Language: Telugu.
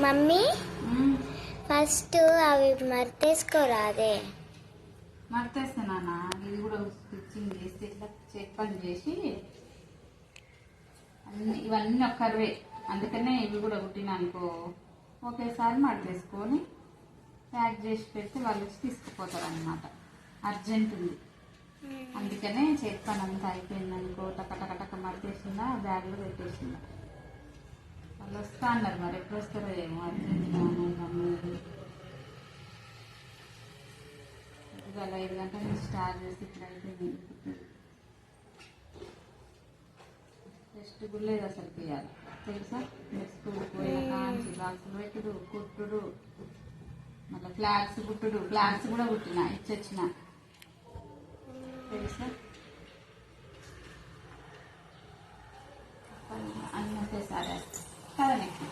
మమ్మీ ఫస్ట్ అవి మర్తేసుకోరాదే. మర్తేస్తానా? ఇది కూడా స్టిచ్చింగ్ చేసి ఇట్లా చెక్ పని చేసి అన్ని ఇవన్నీ ఒక్కరివే, అందుకనే ఇవి కూడా కుట్టినా అనుకో ఒకేసారి మర్తేసుకొని ప్యాక్ చేసి పెడితే వాళ్ళు వచ్చి తీసుకుపోతారు అన్నమాట. అర్జెంట్ ఉంది అందుకనే చెక్ పని అంతా అయిపోయింది అనుకో టక మర్తేసిందా బ్యాగ్లో పెట్టేసిందా. వాళ్ళు వస్తా అన్నారు, మరి ఎప్పుడు వస్తారో ఏమో. అర్జెంట్ ఇవాళ 5 గంటల నుంచి స్టార్ట్ చేసి ఇప్పుడు అయిపోయింది. రెస్ట్ కూడా లేదు అసలు ఇవ్వాలి తెలుసా. స్కూల్కి పోయిన కాంచి బాక్సులు పెట్టుడు, కుట్టుడు, మళ్ళీ ఫ్లాగ్స్ కుట్టుడు. ఫ్లాగ్స్ కూడా కుట్టిన ఇచ్చొచ్చిన తెలుసా. అన్నీ ఒకేసారి కదా నీకు.